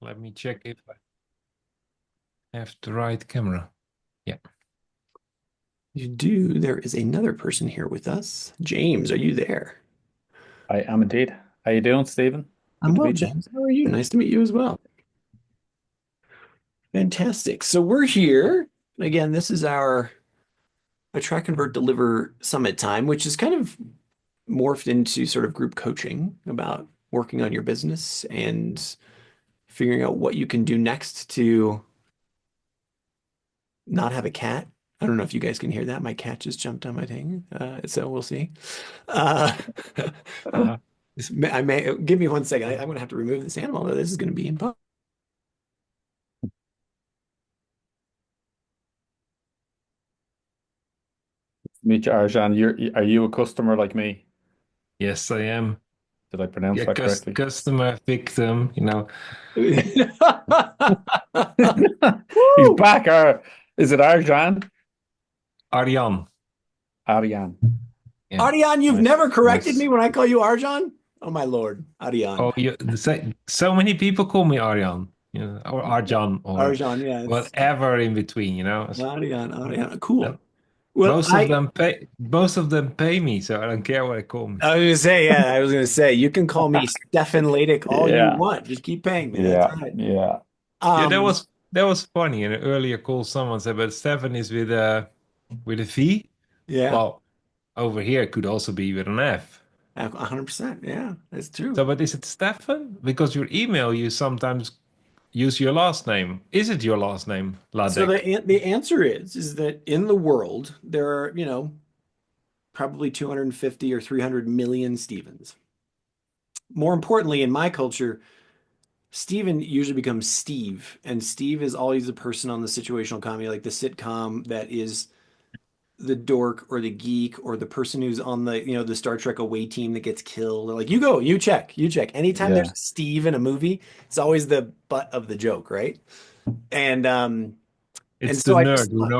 Let me check if I have the right camera. Yeah. You do. There is another person here with us. James, are you there? I am indeed. How you doing, Stephen? I'm Good to well, meet you. James. How are you? Nice to meet you as well. Fantastic. So we're here. Again, this is our Attract, Convert, Deliver Summit time, which is kind of morphed into sort of group coaching about working on your business and figuring out what you can do next to not have a cat. I don't know if you guys can hear that. My cat just jumped on my thing. So we'll see. Uh, I may give me 1 second. I'm going to have to remove this animal. This is going to be in. Meet you, Arjan. Are you a customer like me? Yes, I am. Did I pronounce Yeah, that correctly? customer, victim, He's Woo! back. Is it Arjan? Arjan. Arjan. Yeah. Ardian, you've Nice, never corrected nice. me when I call you Arjan? Oh my Lord, Ardian. Oh, so many people call me Arjan, or Arjan, or Arjan, yeah, it's whatever in between, Ardian, Ardian. Cool. And Well, most of them pay me, so I don't care what they call me. I was gonna say, yeah, I was gonna say you can call me Stefan Ladik all you Yeah, want. Just keep paying me. That's yeah, right. yeah. Yeah, Um, that was funny. In an earlier call, someone said, "But Stefan is with a V." yeah, Well, over here it could also be with an F. 100%. Yeah, that's true. So, but is it Stefan? Because your email, you sometimes use your last name. Is it your last name, So Ladek? the answer is that in the world there are, probably 250 or 300 million Stevens. More importantly, in my culture, Steven usually becomes Steve, and Steve is always the person on the situational comedy, like the sitcom that is the dork or the geek or the person who's on the Star Trek away team that gets killed. Like you go, you check, you check. Anytime there's Yeah. a Steve in a movie, it's always the butt of the joke, right? And um and It's the so I nerd just thought,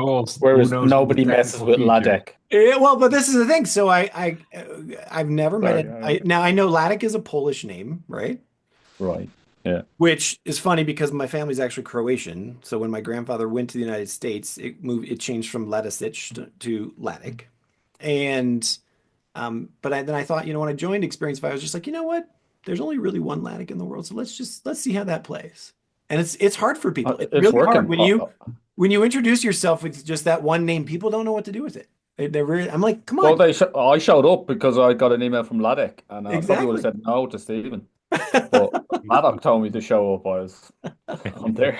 who Whereas knows all the nobody messes technical with features. Ladek. yeah, well, but this is the thing. So I've never met Sorry. it. Now I know Ladek is a Polish name, right? Right. Yeah. Which is funny because my family's actually Croatian. So when my grandfather went to the United States, it changed from Ladisic to Ladek. And then I thought, when I joined Experience 5, I was just like, you know what? There's only really one Laddick in the world, so let's see how that plays. And it's hard for people. It's It's really hard working. when you introduce yourself with just that one name. People don't know what to do with it. They're really, I'm like, come Well, on, I showed up because I got an email from Ladek, and I probably would have exactly. said no to Stephen. But Maddox told me to show up. I'm there.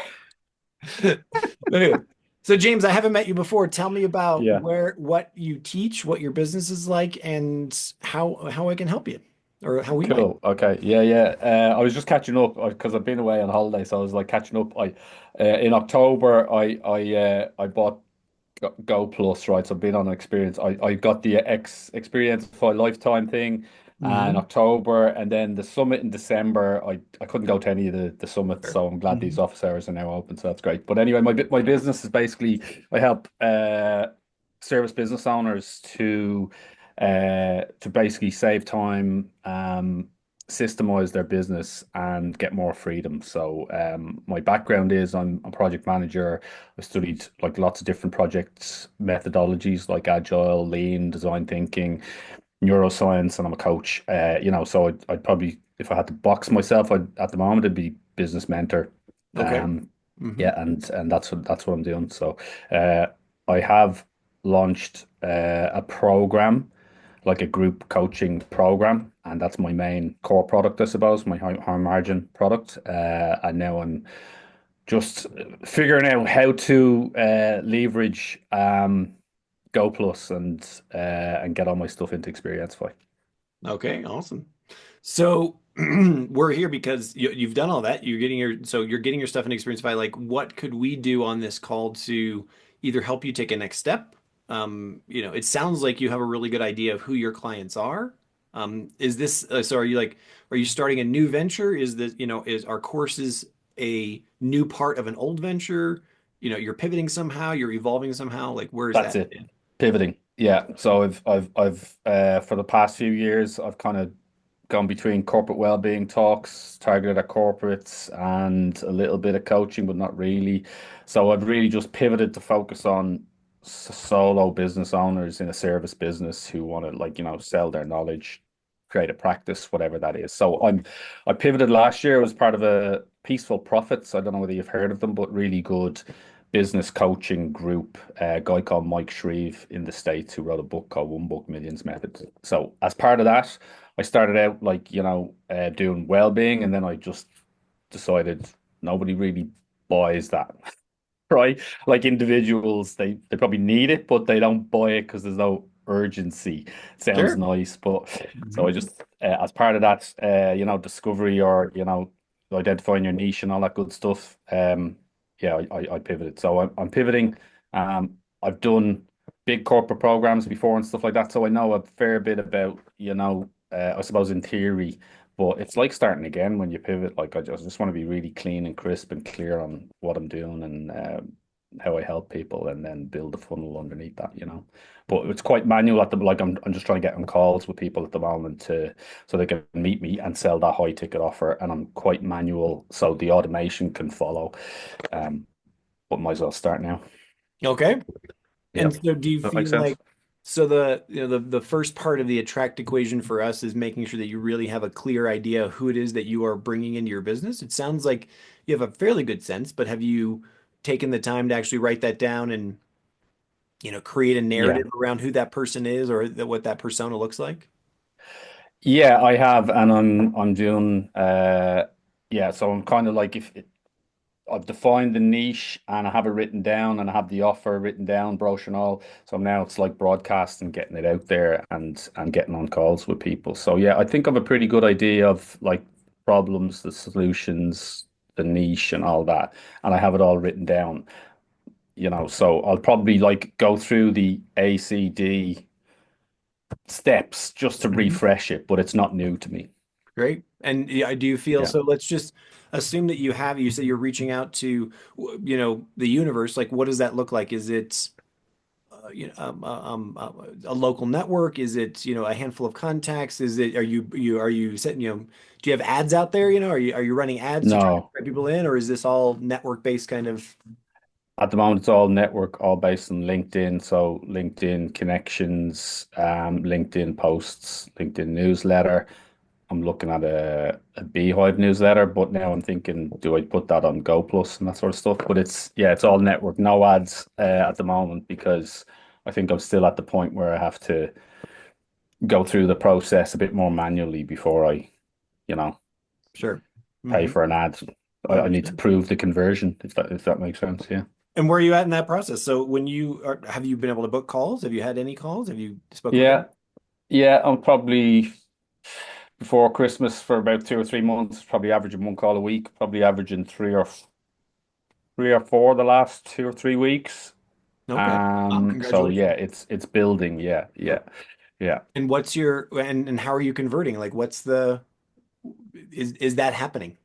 But anyway, so James, I haven't met you before. Tell me about Yeah, what you teach, what your business is like, and how I can help you, or how we might. cool. Okay, yeah, yeah. I was just catching up because I've been away on holiday, so I was like catching up. In October, I bought Go Plus, right? So I've been on an experience. I got the experience for a lifetime thing in Hmm. October, and then the summit in December. I couldn't go to any of the summits, Sure. so I'm glad these Hmm. office hours are now open. So that's great. But anyway, my business is basically I help service business owners to basically save time, systemize their business, and get more freedom. So my background is I'm a project manager. I studied like lots of different projects methodologies like agile, lean, design thinking, neuroscience, and I'm a coach. So I'd probably, if I had to box myself, at the moment it'd be business mentor. Okay. Um, Hmm. yeah, and that's what I'm doing. So uh, I have launched a program, like a group coaching program, and that's my main core product, I suppose, my high margin product. And now I'm just figuring out how to leverage Go Plus and get all my stuff into Experientify. Okay, awesome. So we're here because you've done all that. You're getting your stuff and experience by like what could we do on this call to either help you take a next step? It sounds like you have a really good idea of who your clients are. Is this so are you starting a new venture? Is this, is our courses a new part of an old venture? You're pivoting somehow, you're evolving somehow. Like where is That's that? it. Pivoting. Yeah. So I've for the past few years I've kind of gone between corporate well-being talks targeted at corporates and a little bit of coaching, but not really. So I've really just pivoted to focus on solo business owners in a service business who want to like, sell their knowledge, create a practice, whatever that is. So I pivoted last year. It was part of a Peaceful Profits. I don't know whether you've heard of them, but really good business coaching group, a guy called Mike Shreve in the States who wrote a book called One Book Millions Method. So as part of that, I started out like, doing well-being, and then I just decided nobody really buys that. Right? Like individuals, they probably need it, but they don't buy it because there's no urgency. It sounds Sure. nice, but so I Mhm. just as part of that, discovery or identifying your niche and all that good stuff. Yeah, I pivoted. So I'm pivoting. I've done big corporate programs before and stuff like that, so I know a fair bit about, I suppose in theory. But it's like starting again when you pivot. Like I just want to be really clean and crisp and clear on what I'm doing and how I help people, and then build a funnel underneath that. But it's quite manual at the like. I'm just trying to get on calls with people at the moment to so they can meet me and sell that high ticket offer. And I'm quite manual, so the automation can follow. Um, but might as well start now. Okay. Yeah, And so do you that makes feel sense. like so the first part of the attract equation for us is making sure that you really have a clear idea of who it is that you are bringing into your business. It sounds like you have a fairly good sense, but have you taken the time to actually write that down and, create a Yeah. narrative around who that person is or what that persona looks like? Yeah, I have, and I'm doing yeah, so I'm kind of like if I've defined the niche and I have it written down and I have the offer written down, brochure and all. So now it's like broadcasting, getting it out there and getting on calls with people. So yeah, I think I have a pretty good idea of like problems, the solutions, the niche and all that. And I have it all written down, so I'll probably like go through the ACD steps just to Mhm. refresh it, but it's not new to me. Great. And yeah, do you feel Yeah. so? Let's just assume that you say you're reaching out to, the universe. Like, what does that look like? Is it a local network? Is it, a handful of contacts? Is it, are you setting, do you have ads out there? Are you running ads to try to No, get people in, or is this all network based kind of? at the moment it's all network, all based on LinkedIn. So LinkedIn connections, LinkedIn posts, LinkedIn newsletter. I'm looking at a Beehive newsletter, but now I'm thinking, do I put that on Go Plus and that sort of stuff? But it's all network, no ads at the moment because I think I'm still at the point where I have to go through the process a bit more manually before I, you know, Sure. pay Hmm. for an ad. I need to 100%. prove the conversion, if that makes sense. Yeah. And where are you at in that process? So have you been able to book calls? Have you had any calls? Have you spoken with Yeah. them? Yeah. I'm probably before Christmas for about 2 or 3 months, probably averaging one call a week, probably averaging three or four the last 2 or 3 weeks. Okay. Wow, So yeah, congratulations. it's building. Yeah. Yeah. Yeah. And and how are you converting? Like is that happening?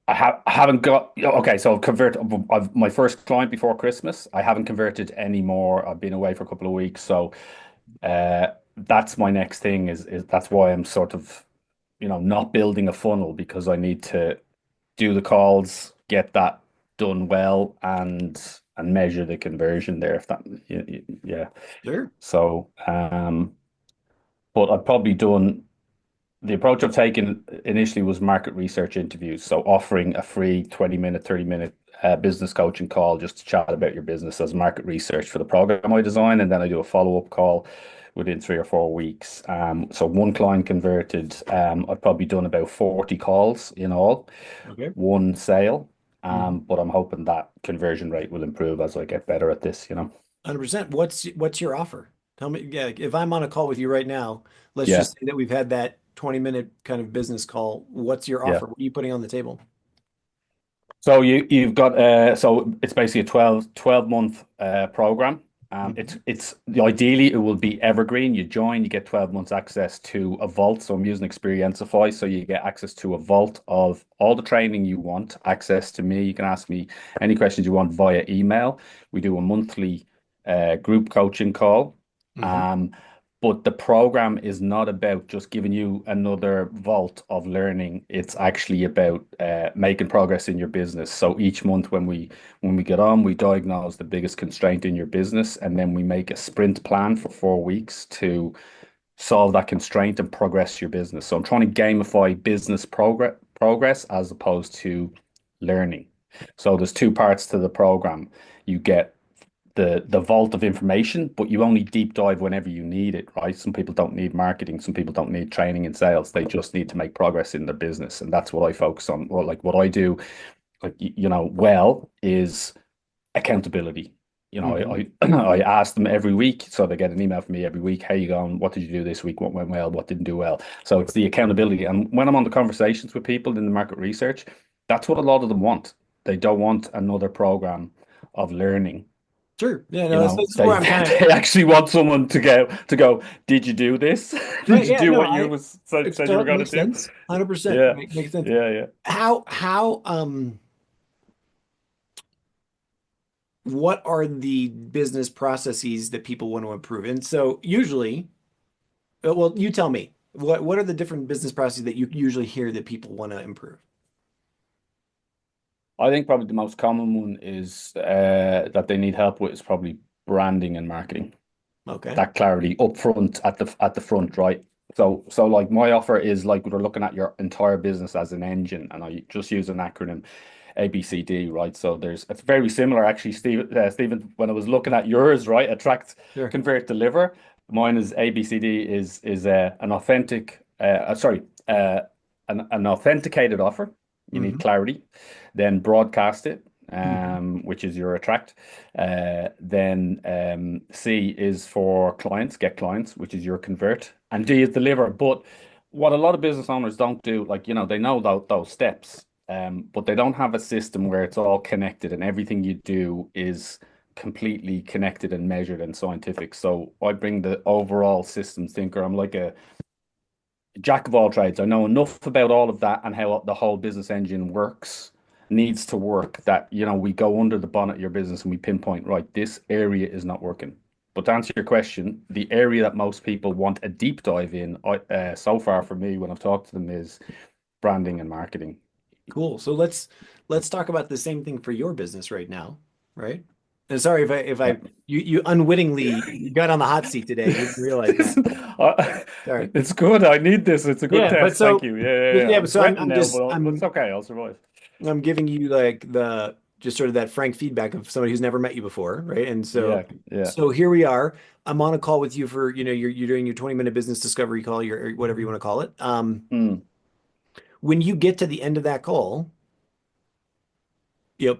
I haven't got okay. So I've converted. I've my first client before Christmas. I haven't converted any more. I've been away for a couple of weeks, so that's my next thing. Is that's why I'm sort of not building a funnel because I need to do the calls, get that done well, and measure the conversion there. If that yeah. Sure. So but I've probably done. The approach I've taken initially was market research interviews. So offering a free 20-minute, 30-minute business coaching call just to chat about your business as market research for the program I design. And then I do a follow-up call within 3 or 4 weeks. So one client converted. I've probably done about 40 calls in all, Okay. one sale. Mhm. But I'm hoping that conversion rate will improve as I get better at this. 100%. What's your offer? Tell me, yeah, if I'm on a call with you right now, let's Yeah. just say that we've had that 20-minute kind of business call. What's your Yeah. offer? What are you putting on the table? So you've got so it's basically a 12 month program. Mhm. It's ideally it will be evergreen. You join, you get 12 months access to a vault. So I'm using Experientify. So you get access to a vault of all the training you want, access to me. You can ask me any questions you want via email. We do a monthly group coaching call. Mhm. Um, but the program is not about just giving you another vault of learning. It's actually about making progress in your business. So each month when we get on, we diagnose the biggest constraint in your business, and then we make a sprint plan for 4 weeks to solve that constraint and progress your business. So I'm trying to gamify business progress as opposed to learning. So there's two parts to the program. You get the vault of information, but you only deep dive whenever you need it, right? Some people don't need marketing, some people don't need training and sales. They just need to make progress in their business. And that's what I focus on. Or like what I do, like well, is accountability. I ask them every week, so they get an email from me every week. How you going? What did you do this week? What went well? What didn't do well? So it's the accountability. And when I'm on the conversations with people in the market research, that's what a lot of them want. They don't want another program of learning. Sure. Yeah, no, this is They where I'm kind of they actually want someone to go, did you do this? right. Did you Yeah, do no, what you said you were going to makes do? sense. 100%. Yeah, Makes sense. yeah. How what are the business processes that people want to improve? And so usually, well, you tell me, what are the different business processes that you usually hear that people want to improve? I think probably the most common one is that they need help with is probably branding and marketing. Okay. That clarity up front at the front, right? So like my offer is like we're looking at your entire business as an engine, and I just use an acronym ABCD, right? So it's very similar actually, Stephen. When I was looking at yours, right, attract, Sure. convert, deliver. Mine is ABCD is an authentic, sorry, an authenticated offer. You need Hmm. clarity, then broadcast it, Hmm. which is your attract. Then C is for clients, get clients, which is your convert, and D is deliver. But what a lot of business owners don't do, like, they know those steps, but they don't have a system where it's all connected and everything you do is completely connected and measured and scientific. So I bring the overall systems thinker. I'm like a jack of all trades. I know enough about all of that and how the whole business engine works, needs to work, that, we go under the bonnet of your business and we pinpoint, right, this area is not working. But to answer your question, the area that most people want a deep dive in, so far for me, when I've talked to them, is branding and marketing. Cool. So let's talk about the same thing for your business right now, right? And sorry if I you unwittingly you got on the hot seat today. You didn't realize that. Sorry. It's good. I need this. It's a good Yeah, but test. Thank so you. Yeah. yeah, I'm but so I'm sweating I'm now, just but it's okay. I'll survive. I'm giving you like the just sort of that frank feedback of somebody who's never met you before, right? And so Yeah, yeah. so here we are. I'm on a call with you for, you're doing your 20-minute business discovery call, your or whatever you want to call it. Mm, When you get to the end of that call,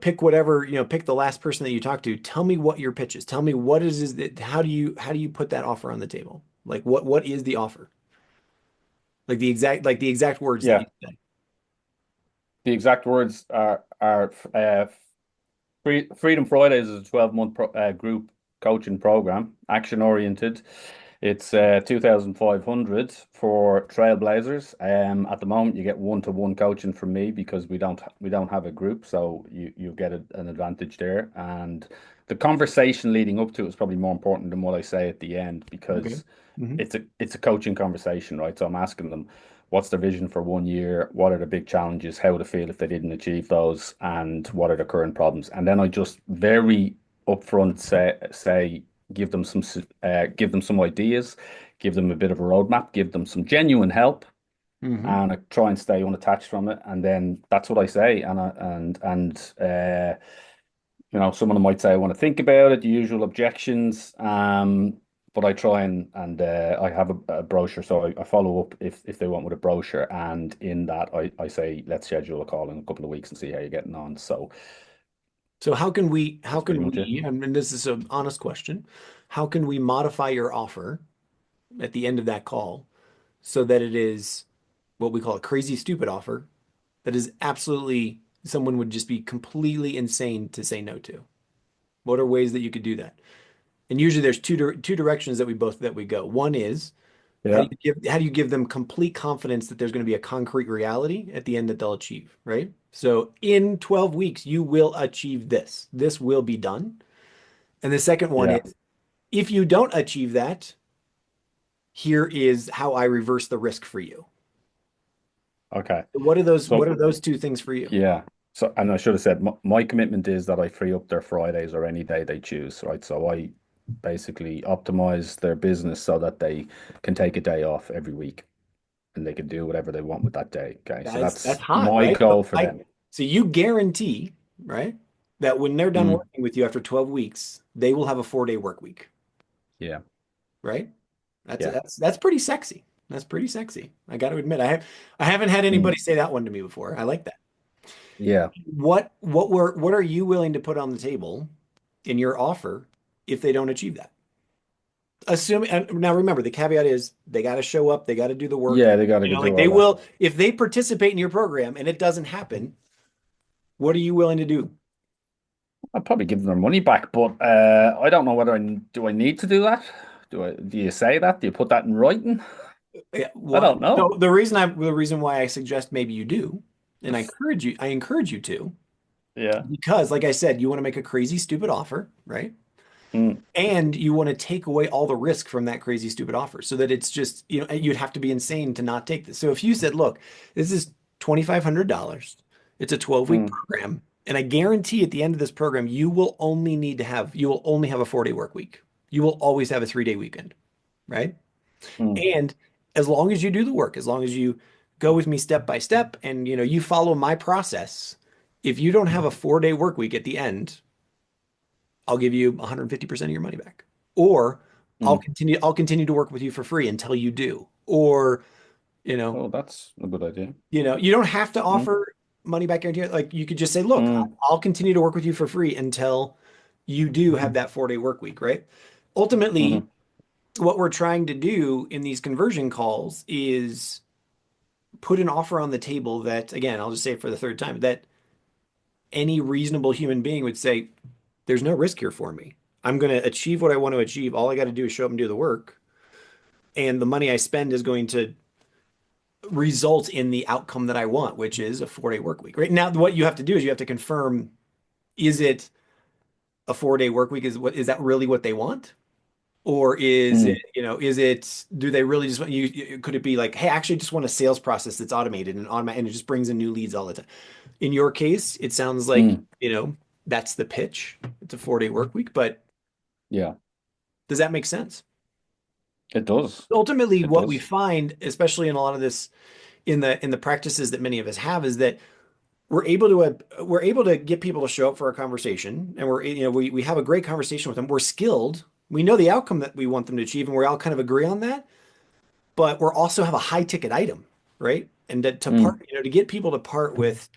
pick whatever, pick the last person that you talk to. Tell me what your pitch is. Tell me what is that, how do you put that offer on the table? Like what is the offer? Like the exact words that you yeah. say. The exact words are Freedom Fridays is a 12-month group coaching program, action oriented. It's 2,500 for trailblazers. At the moment, you get one-to-one coaching from me because we don't have a group, so you get an advantage there. And the conversation leading up to it is probably more important than what I say at the end, Okay. because Hmm. it's a coaching conversation, right? So I'm asking them, what's their vision for 1 year? What are the big challenges? How would it feel if they didn't achieve those? And what are the current problems? And then I just very upfront say give them some ideas, give them a bit of a roadmap, give them some genuine help, Hmm. and I try and stay unattached from it. And then that's what I say. Some of them might say, I want to think about it, the usual objections. But I try and I have a brochure, so I follow up if they want with a brochure, and in that I say let's schedule a call in a couple of weeks and see how you're getting on. So So how can we how that's pretty can much it. we, and this is an honest question, how can we modify your offer at the end of that call so that it is what we call a crazy stupid offer that is absolutely someone would just be completely insane to say no to? What are ways that you could do that? And usually there's two directions that we go. One is Yeah, how do you give them complete confidence that there's going to be a concrete reality at the end that they'll achieve, right? So in 12 weeks you will achieve this. This will be done. And the second one yeah, is if you don't achieve that, here is how I reverse the risk for you. Okay. What So are those two things for you? yeah. So, and I should have said my commitment is that I free up their Fridays or any day they choose, right? So I basically optimize their business so that they can take a day off every week and they can do whatever they want with that day. Okay. So That's that's hot, my right? goal for them. So you guarantee, right, that when they're done Mm, working with you after 12 weeks, they will have a 4-day work week, yeah. right? That's Yeah. that's pretty sexy. That's pretty sexy. I got to admit, I haven't had anybody Mm, say that one to me before. I like that. yeah. What are you willing to put on the table in your offer if they don't achieve that? Assuming, and now remember, the caveat is they got to show up, they got to do the work. Yeah, they got to Like do they all that. will, if they participate in your program and it doesn't happen, what are you willing to do? I'd probably give them their money back, but I don't know whether do I need to do that? Do you say that? Do you put that in writing? Yeah, I what? don't So know. the reason why I suggest maybe you do, and I encourage you to, Yeah. because like I said, you want to make a crazy stupid offer, right? Mm, And you want to take away all the risk from that crazy stupid offer so that it's just, you'd have to be insane to not take this. So if you said, look, this is $2,500, it's a 12-week mm, program, and I guarantee at the end of this program, you will only have a 4-day work week. You will always have a 3-day weekend, right? mm, And as long as you do the work, as long as you go with me step by step and you follow my process, if you don't have a 4-day work week at the end, I'll give you 150% of your money back. Or mm. I'll continue to work with you for free until you do. Or, you know, Oh, that's a good idea. you don't have to Mm, offer money back guarantee. Like you could just say, look, mm, I'll continue to work with you for free until you do have that 4-day work week, right? Ultimately, mm, what we're trying to do in these conversion calls is put an offer on the table that, again, I'll just say it for the third time, that any reasonable human being would say, there's no risk here for me. I'm going to achieve what I want to achieve. All I got to do is show up and do the work. And the money I spend is going to result in the outcome that I want, which is a 4-day work week. Right now, what you have to do is you have to confirm, is it a 4-day work week? Is that really what they want? Or mm, do they really just want could it be like, hey, I actually just want a sales process that's automated and automated and it just brings in new leads all the time. In your case, it sounds like, mm. that's the pitch. It's a 4-day work week, but Yeah, does that make sense? it does. Ultimately, It what we does. find, especially in a lot of this, in the practices that many of us have, is that we're able to get people to show up for a conversation, and we have a great conversation with them. We're skilled. We know the outcome that we want them to achieve, and we all kind of agree on that. But we're also have a high ticket item, right? And to Mm, part, to get people to part with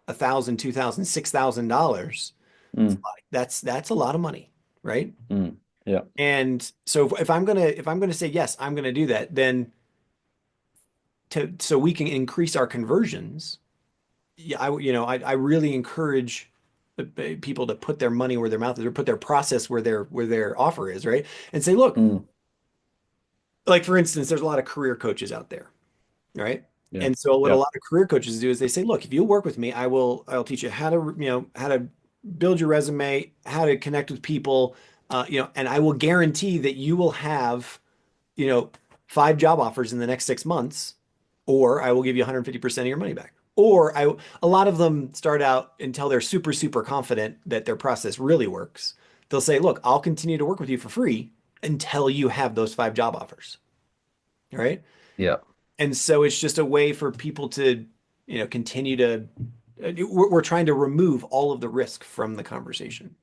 $1,000, $2,000, $6,000, mm, that's a lot of money, right? mm. Yeah. And so if I'm gonna say yes, I'm gonna do that, then so we can increase our conversions. Yeah, I really encourage people to put their money where their mouth is, or put their process where their offer is, right? And say, look, Mm, like for instance, there's a lot of career coaches out there, right? yeah. And so what a Yeah. lot of career coaches do is they say, look, if you work with me, I'll teach you how to build your resume, how to connect with people, and I will guarantee that you will have, you know, 5 job offers in the next 6 months, or I will give you 150% of your money back. Or a lot of them start out until they're super, super confident that their process really works. They'll say, look, I'll continue to work with you for free until you have those 5 job offers. Right. Yeah. And so it's just a way for people to, continue to, we're trying to remove all of the risk from the conversation.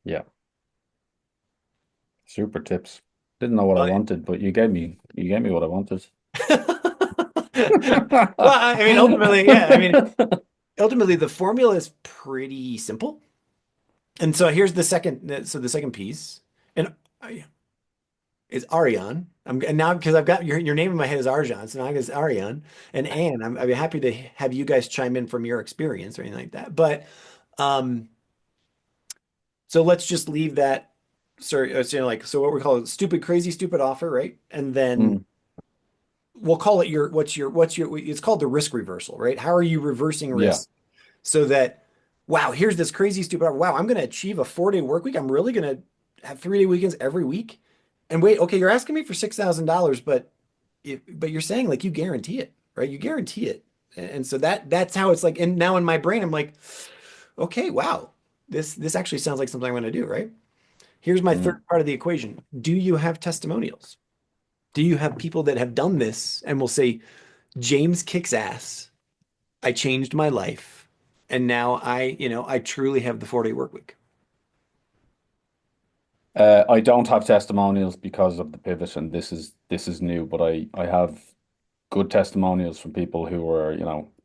Yeah. Super tips. Didn't know what I wanted, but you gave me what I wanted. Well, I mean, ultimately, yeah. I mean, ultimately, the formula is pretty simple. And so here's the second. So the second piece, and is Ariane. And now because I've got your name in my head is Arjan, so now I guess Ariane and Anne. I'd be happy to have you guys chime in from your experience or anything like that. But um, so let's just leave that. Sorry, so what we call it, stupid, crazy, stupid offer, right? And then Mm, we'll call it what's your it's called the risk reversal, right? How are you reversing yeah. risk so that, wow, here's this crazy stupid, wow, I'm going to achieve a 4-day work week. I'm really going to have 3-day weekends every week. And wait, okay, you're asking me for $6,000, but you're saying like you guarantee it, right? You guarantee it. And so that's how it's like, and now in my brain, I'm like, okay, wow, this actually sounds like something I'm going to do, right? Here's my third Mm. part of the equation. Do you have testimonials? Do you have people that have done this and will say, James kicks ass. I changed my life. And now I truly have the 4-day work week. I don't have testimonials because of the pivot, and this is new, but I have good testimonials from people who were,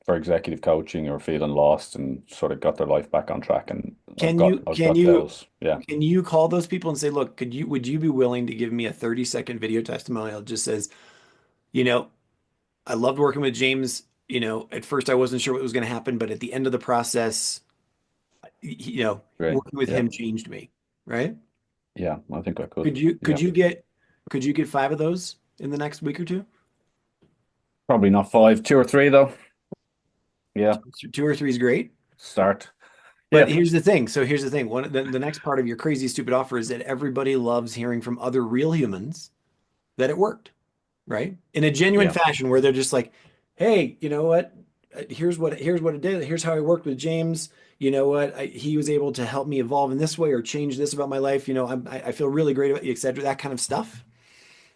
for executive coaching or feeling lost and sort of got their life back on track, and I've Can got you I've can got you those. Yeah. can you call those people and say, look, would you be willing to give me a 30-second video testimonial that just says, you know, I loved working with James. At first I wasn't sure what was going to happen, but at the end of the process, Great. working with Yeah. him changed me, right? Yeah, I think I could. Could you could Yeah. you get could you get 5 of those in the next week or two? Probably not five, two or three though. Yeah. Two or three is great. Start. But Yeah. here's the thing. So here's the thing. The next part of your crazy stupid offer is that everybody loves hearing from other real humans that it worked, right? In a genuine Yeah. fashion where they're just like, "Hey, you know what? Here's what it did. Here's how I worked with James. You know what? He was able to help me evolve in this way or change this about my life. I feel really great about you, etc." That kind of stuff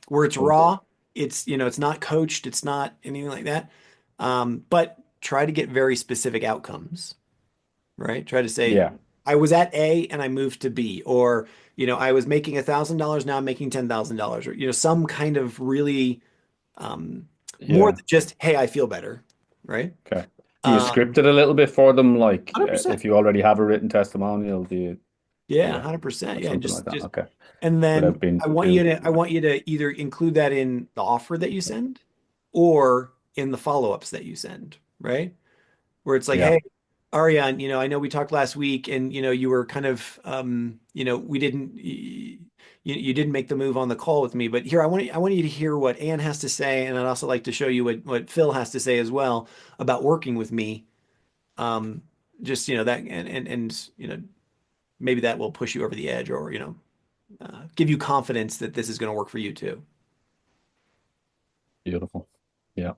where it's Cool. raw. It's not coached. It's not anything like that. But try to get very specific outcomes, right? Try to say, Yeah. I was at A and I moved to B, or, I was making $1,000, now I'm making $10,000, or, some kind of really more Yeah. than just, hey, I feel better, right? Okay. Do you script Um, it a little bit for them? Like 100%. if you already have a written testimonial, Yeah, yeah, 100%. or Yeah, something like just that? just Okay. and then Without being I want you too. to I want you to either include that in the offer that you send or in the follow-ups that you send, right? Where it's like, Yeah. hey, Ariane, I know we talked last week and you were kind of we didn't you didn't make the move on the call with me, but here I want you to hear what Anne has to say, and I'd also like to show you what Phil has to say as well about working with me. Um, just that and maybe that will push you over the edge or give you confidence that this is going to work for you too. Beautiful. Yeah.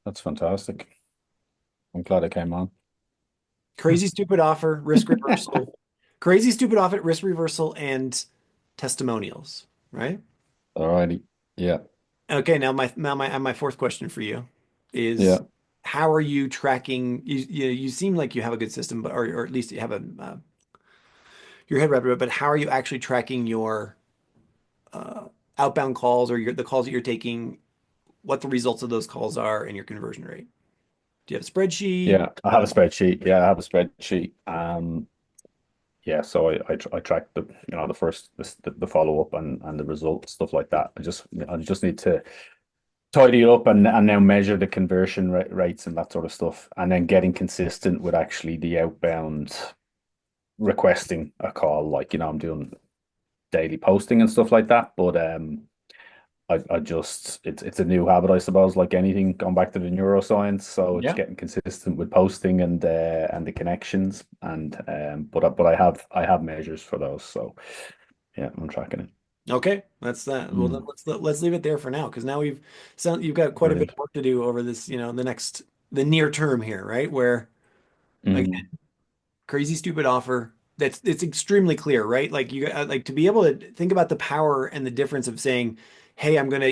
That's fantastic. I'm glad I came on. Crazy stupid offer, risk reversal, crazy stupid offer, risk reversal, and testimonials, right? All righty. Yeah. Okay, now my fourth question for you is Yeah. how are you tracking you seem like you have a good system, but or at least you have a your head wrapped around it, but how are you actually tracking your uh, outbound calls or the calls that you're taking, what the results of those calls are and your conversion rate? Do you have a spreadsheet? Yeah. I have a spreadsheet. Yeah, I have a spreadsheet. Yeah, so I track the first the follow up and the results, stuff like that. I just need to tidy it up and now measure the conversion rates and that sort of stuff, and then getting consistent with actually the outbound requesting a call. Like, I'm doing daily posting and stuff like that, but I just it's a new habit, I suppose, like anything, going back to the neuroscience. So it's Yeah. getting consistent with posting and the connections, and but I have measures for those. So yeah, I'm tracking it. Okay, that's that. Well, then Mm, let's leave it there for now because now you've got quite a bit brilliant. of work to do over this, the near term here, right? Where Mm, again, crazy stupid offer that's it's extremely clear, right? Like like to be able to think about the power and the difference of saying, "Hey, I'm gonna,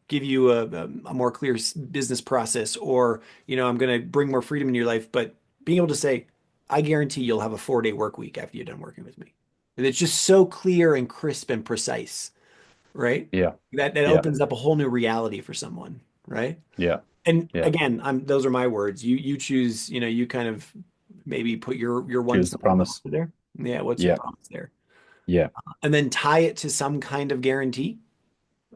give you a more clear business process," or I'm gonna bring more freedom in your life, but being able to say, "I guarantee you'll have a 4-day work week after you're done working with me." And it's just so clear and crisp and precise, right? yeah, That yeah, opens up a whole new reality for someone, right? yeah, And yeah. again, those are my words. You choose, you kind of maybe put your one Choose the sentence promise. offer there. Yeah, what's your Yeah, promise there? yeah. And then tie it to some kind of guarantee,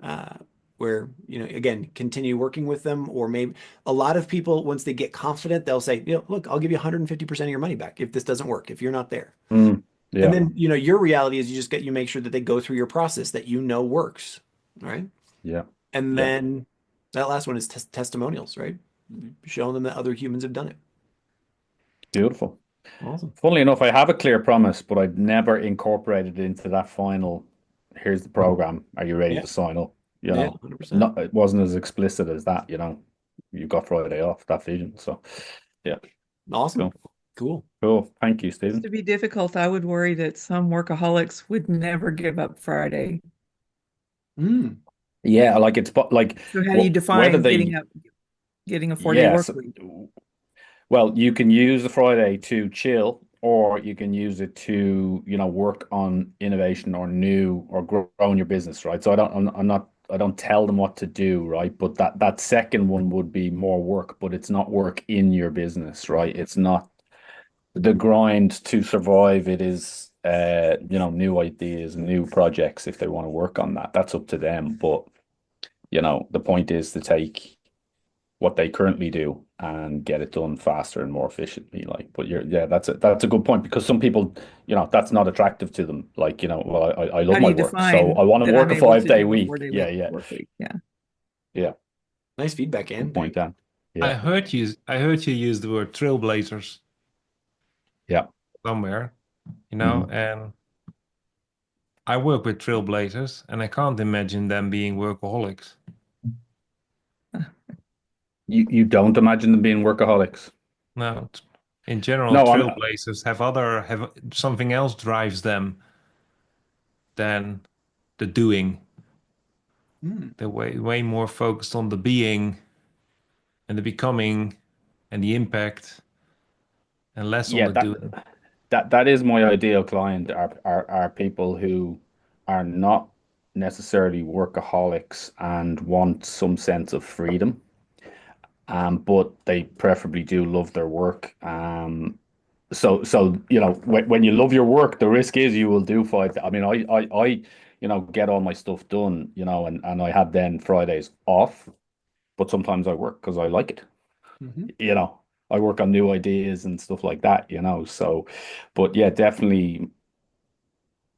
uh, where, again, continue working with them, or maybe a lot of people, once they get confident, they'll say, look, I'll give you 150% of your money back if this doesn't work, if you're not there. Mm, And yeah, then, your reality is you make sure that they go through your process that works, right? yeah, And yeah. then that last one is testimonials, right? Showing them that other humans have done it. Beautiful. Awesome. Funnily enough, I have a clear promise, but I've never incorporated it into that final here's the program. Are you ready Yeah. to sign up? You Yeah. know, 100%. not it wasn't as explicit as that. You know, you got Friday off that vision. So yeah, Awesome. cool, Cool. cool. Thank you, Used Stephen. to be difficult. I would worry that some workaholics would never give up Friday. Mm. Yeah, like it's like So how do you whether define they getting a 4-day work yes. week? Well, you can use the Friday to chill, or you can use it to, work on innovation or new or growing your business, right? So I'm not, I don't tell them what to do, right? But that second one would be more work, but it's not work in your business, right? It's not the grind to survive. It is, new ideas, new projects. If they want to work on that, that's up to them. But, the point is to take what they currently do and get it done faster and more efficiently. Like, but yeah, that's a good point because some people, that's not attractive to them. Like, well, I How love do my you work, so define I want to that I'm work a able 5 day to do a week. 4-day Yeah, yeah, work week? Yeah. yeah. Nice feedback, Good Andrew. point, Dan. I Yeah, heard you. I heard you use the word trailblazers yeah. somewhere, Hmm. and I work with trailblazers, and I can't imagine them being workaholics. You don't imagine them being workaholics? No, in general, No, I'm. trailblazers have something else drives them than the doing. Mm. They're way more focused on the being and the becoming and the impact and less on Yeah, the doing. that is my ideal client. Are people who are not necessarily workaholics and want some sense of freedom. But they preferably do love their work. So when you love your work, the risk is you will do five. I mean, I get all my stuff done, and I have then Fridays off, but sometimes I work because I like it, Hmm. you know. I work on new ideas and stuff like that, So, but yeah, definitely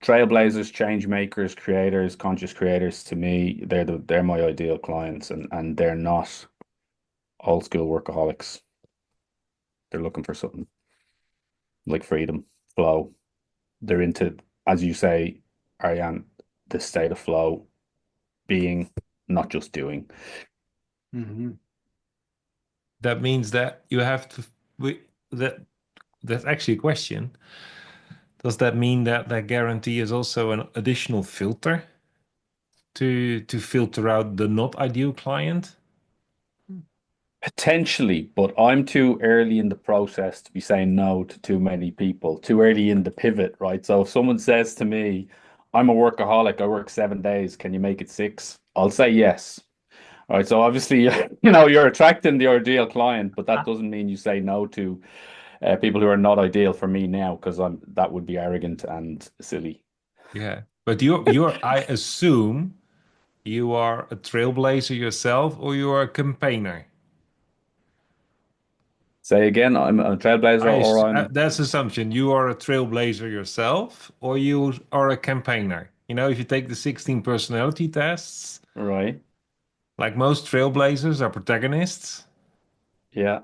trailblazers, change makers, creators, conscious creators. To me, they're my ideal clients, and they're not old school workaholics. They're looking for something like freedom, flow. They're into, as you say, Ariane, the state of flow, being, not just doing. Hmm. That means that you have to. That that's actually a question. Does that mean that that guarantee is also an additional filter to filter out the not ideal client? Potentially, but I'm too early in the process to be saying no to too many people, too early in the pivot, right? So if someone says to me, I'm a workaholic, I work 7 days, can you make it six? I'll say yes. All right. So obviously, you're attracting the ideal client, but that doesn't mean you say no to people who are not ideal for me now, because that would be arrogant and silly. Yeah, but I assume you are a trailblazer yourself, or you are a campaigner. Say again, I'm a trailblazer or I'm That's assumption. You are a trailblazer yourself, or you are a campaigner. If you take the 16 personality tests, right. like most trailblazers are protagonists, Yeah,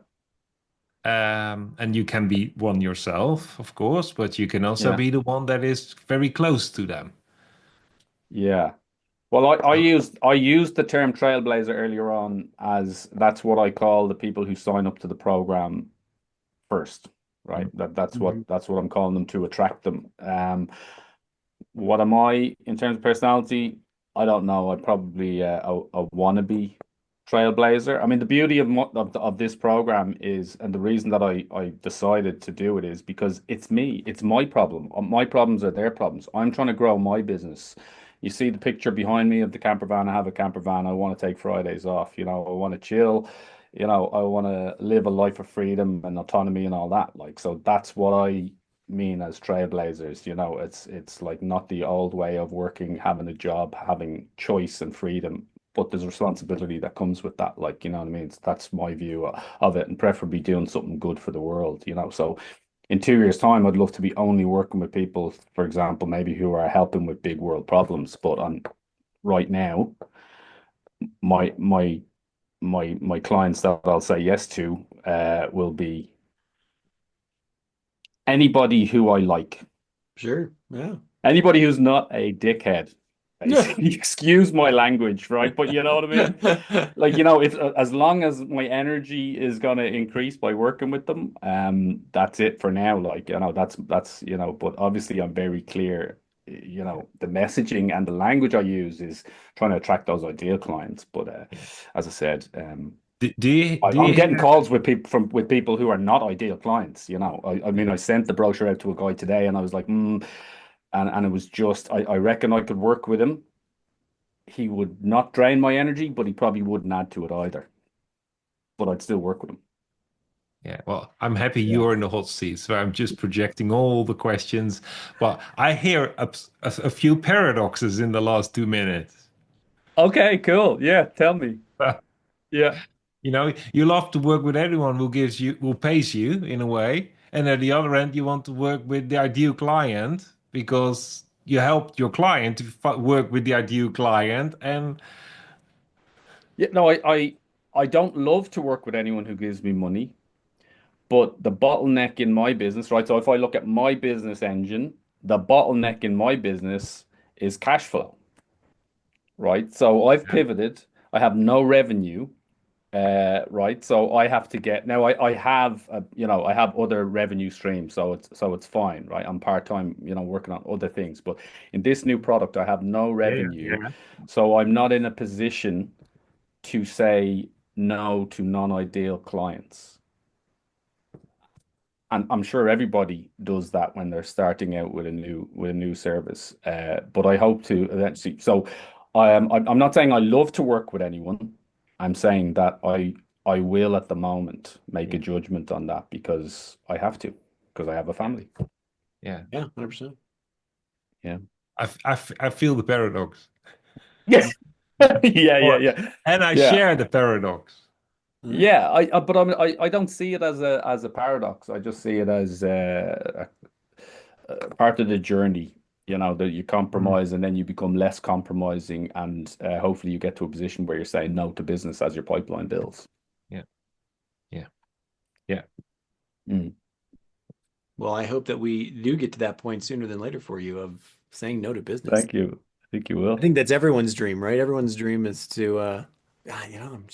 and you can be one yourself, of course, but you can also yeah, be the one that is very close to them. yeah. Well, I used the term trailblazer earlier on as that's what I call the people who sign up to the program first, right? Hmm. That's what I'm calling them to attract them. What am I in terms of personality? I don't know. I'd probably a wannabe trailblazer. I mean, the beauty of this program is, and the reason that I decided to do it is because it's me. It's my problem. My problems are their problems. I'm trying to grow my business. You see the picture behind me of the camper van. I have a camper van. I want to take Fridays off. I want to chill. I want to live a life of freedom and autonomy and all that. Like, so that's what I mean as trailblazers. It's like not the old way of working, having a job, having choice and freedom, but there's responsibility that comes with that. Like, you know what I mean? That's my view of it, and preferably doing something good for the world. So in 2 years' time, I'd love to be only working with people, for example, maybe who are helping with big world problems. But on right now, my my clients that I'll say yes to will be anybody who I like. Sure. Yeah. Anybody who's not a dickhead. basically. Excuse my language, right? But you know what I mean? Like, if as long as my energy is gonna increase by working with them, that's it for now. Like, that's but obviously I'm very clear, the messaging and the language I use is trying to attract those ideal clients. But Yeah. as I said, Do I'm you getting have, calls with people who are not ideal clients. I mean, I sent the brochure out to a guy today, and I was like, and it was just, I reckon I could work with him. He would not drain my energy, but he probably wouldn't add to it either. But I'd still work with him. yeah, well, I'm happy Yeah. you're in the hot seat, so I'm just projecting all the questions. But I hear a few paradoxes in the last 2 minutes. Okay, cool. Yeah, tell me. Yeah. You love to work with anyone who pays you in a way, and at the other end, you want to work with the ideal client because you helped your client to work with the ideal client, and Yeah, no, I don't love to work with anyone who gives me money, but the bottleneck in my business, right? So if I look at my business engine, the bottleneck in my business is cash flow, right? So I've pivoted. I have no revenue. Right. So I have to get now. I have I have other revenue streams, so it's fine, right? I'm part-time, working on other things, but in this new product, I have no yeah, revenue, yeah, so I'm not in a position to say no to non-ideal clients. And I'm sure everybody does that when they're starting out with a new service. But I hope to eventually. So I'm not saying I love to work with anyone. I'm saying that I will at the moment make yeah, a judgment on that because I have to, because I have a family. yeah. Yeah, 100%. Yeah. I feel the paradox, Yeah. Yeah, yeah, or yeah. and I Yeah. share the paradox. Mhm. Yeah, but I don't see it as a paradox. I just see it as part of the journey, that you Mm, compromise and then you become less compromising, and hopefully you get to a position where you're saying no to business as your pipeline builds. yeah, yeah, yeah. Mm. Well, I hope that we do get to that point sooner than later for you of saying no to business. Thank you. I think you I will. think that's everyone's dream, right? Everyone's dream is to, I'm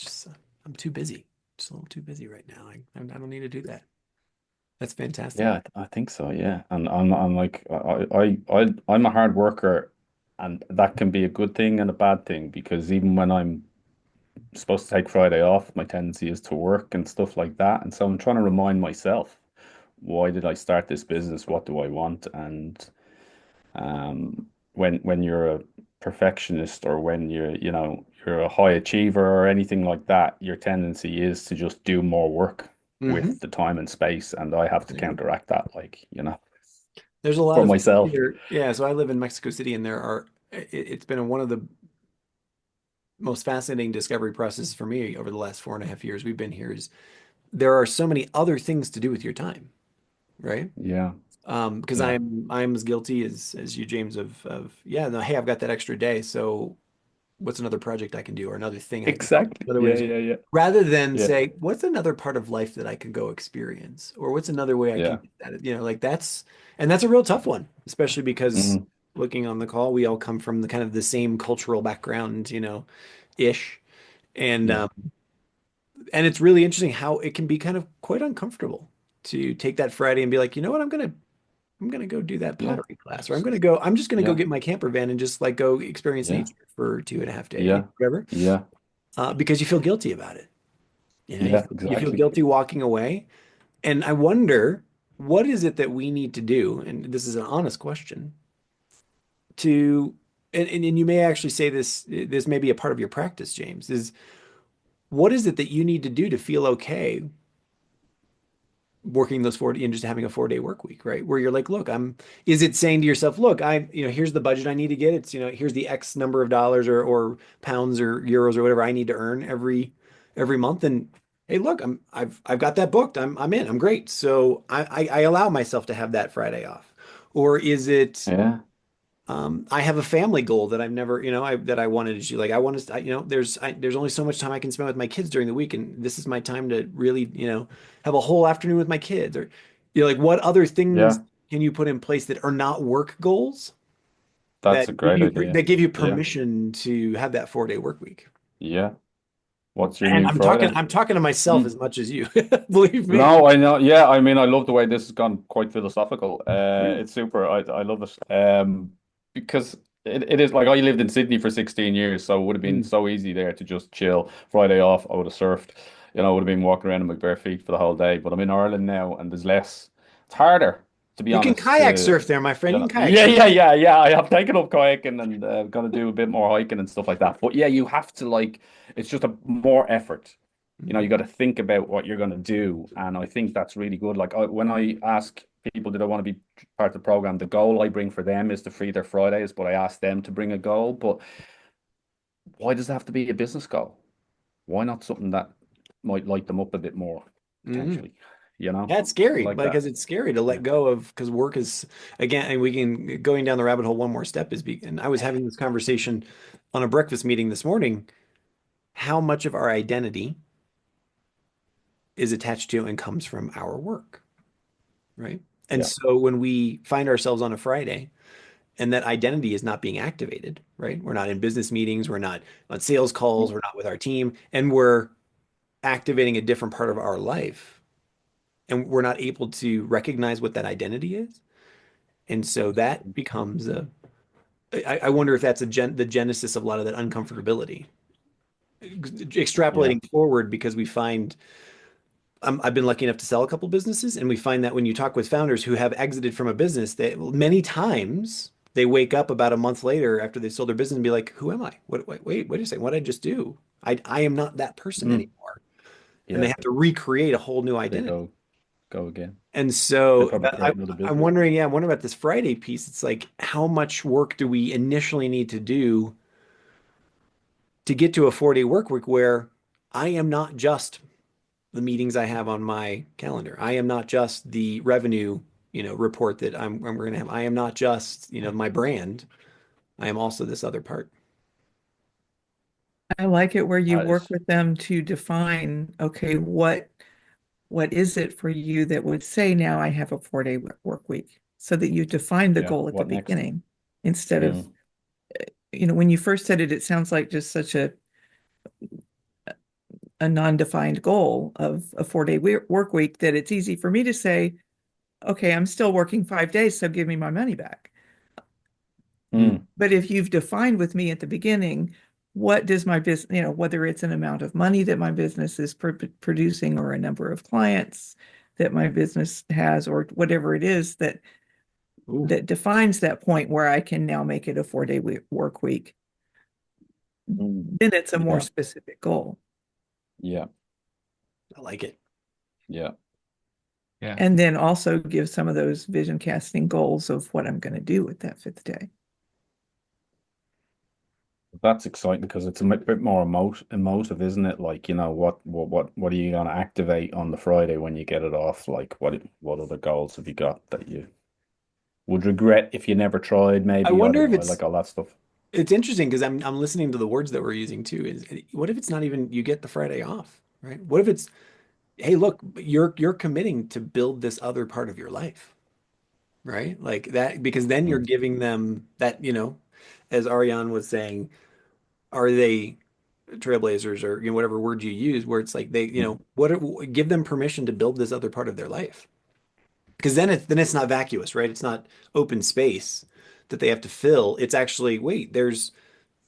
too busy. Just a little too busy right now. I don't need to do that. That's fantastic. Yeah, I think so. Yeah, and I'm like I'm a hard worker, and that can be a good thing and a bad thing because even when I'm supposed to take Friday off, my tendency is to work and stuff like that, and so I'm trying to remind myself, why did I start this business? What do I want? And when you're a perfectionist or when you're a high achiever or anything like that, your tendency is to just do more work Hmm. with the time and space, and I have to counteract that, like, There's a lot for of myself. here. Yeah, so I live in Mexico City, and it's been one of the most fascinating discovery processes for me over the last 4.5 years we've been here is there are so many other things to do with your time, right? Yeah, Because yeah, I'm as guilty as you, James, of yeah, no, hey, I've got that extra day, so what's another project I can do or another thing exactly. another way Yeah, to yeah, yeah, rather than yeah, say, what's another part of life that I can go experience? Or what's another way I can yeah. get that? Like that's a real tough one, especially because Mm, looking on the call, we all come from the kind of the same cultural background, ish. And yeah, um, and it's really interesting how it can be kind of quite uncomfortable to take that Friday and be like, you know what, I'm gonna go do that yeah, pottery class, or I'm just gonna go yeah, get my camper van and just like go experience yeah, nature for 2.5 days, yeah, whatever, yeah, because you feel guilty about it. yeah, You feel exactly. guilty walking away. And I wonder, what is it that we need to do? And this is an honest question to, and you may actually say this may be a part of your practice, James, is what is it that you need to do to feel okay working those 40 and just having a 4-day work week, right? Where you're like, look, is it saying to yourself, look, here's the budget I need to get. It's, here's the X number of dollars or pounds or euros or whatever I need to earn every month. And hey, look, I've got that booked. I'm in, I'm great. So I allow myself to have that Friday off. Or is it, Yeah, I have a family goal that I've never, that I wanted to do. Like I want to, there's only so much time I can spend with my kids during the week, and this is my time to really, have a whole afternoon with my kids. Or, like what other things yeah. can you put in place that are not work goals? That's a great idea. that give you Yeah. permission to have that 4-day work week. Yeah. What's your And new Friday? I'm talking to myself Mm. as much as you, believe me. No, I know. Yeah, I mean, I love the way this has gone quite philosophical. It's super. I love it. Because it is like I lived in Sydney for 16 years, so it would have been Mm. so easy there to just chill. Friday off, I would have surfed. I would have been walking around in my bare feet for the whole day. But I'm in Ireland now, and there's less. It's harder, to be You can honest. kayak surf there, my friend. You can kayak Yeah, surf. yeah, yeah, yeah. I have taken up kayaking and gonna do a bit more hiking and stuff like that. But yeah, you have to like. It's just a more effort. You got to think about what you're going to do. And I think that's really good. Like when I ask people, did I want to be part of the program? The goal I bring for them is to free their Fridays, but I ask them to bring a goal. But why does it have to be a business goal? Why not something that might light them up a bit more, Mhm. potentially? Yeah, it's I scary like that. because it's scary to Yeah. let go of because work is again, and we can going down the rabbit hole one more step is and I was having this conversation on a breakfast meeting this morning, how much of our identity is attached to and comes from our work, right? And Yeah. so when we find ourselves on a Friday and that identity is not being activated, right? We're not in business meetings, we're not on sales calls, we're not with our team, and we're activating a different part of our life, and we're not able to recognize what that identity is. And so that becomes I wonder if that's the genesis of a lot of that uncomfortability. Yeah. Extrapolating forward, because we find I've been lucky enough to sell a couple businesses, and we find that when you talk with founders who have exited from a business, they many times they wake up about a month later after they sold their business and be like, "Who am I? Wait a second, what did I just do? I am not that person Mm. anymore," and they Yeah. have to recreate a whole new They identity. go again. And They so probably create another I'm business. wondering, yeah, I'm wondering about this Friday piece. It's like, how much work do we initially need to do to get to a 4-day work week where I am not just the meetings I have on my calendar. I am not just the revenue, report that we're going to have. I am not just, my brand. I am also this other part. I like it where you That work is, with them to define, okay, what is it for you that would say now I have a 4-day work week, so that you define the yeah. goal at the What next? beginning instead of, Mm. when you first said it, it sounds like just such a non-defined goal of a 4-day work week that it's easy for me to say, okay, I'm still working 5 days, so give me my money back. Mm. But if you've defined with me at the beginning, what does my business, whether it's an amount of money that my business is producing or a number of clients that my business has or whatever it is Ooh, that defines that point where I can now make it a 4-day work week, Mm. then it's a more Yeah. specific goal. Yeah. I like it. Yeah. Yeah. And then also give some of those vision casting goals of what I'm going to do with that 5th day. That's exciting because it's a bit more emotive, isn't it? Like, what are you going to activate on the Friday when you get it off? Like, what other goals have you got that you would regret if you never tried? I Maybe I wonder don't if know. I like all that stuff. it's interesting because I'm listening to the words that we're using too. Is what if it's not even you get the Friday off, right? What if it's, hey, look, you're committing to build this other part of your life, right? Like that, because then you're Mm. giving them that, as Ariane was saying, are they trailblazers or whatever word you use, where it's like they, Mm. give them permission to build this other part of their life. Because then it's not vacuous, right? It's not open space that they have to fill. It's actually, wait, there's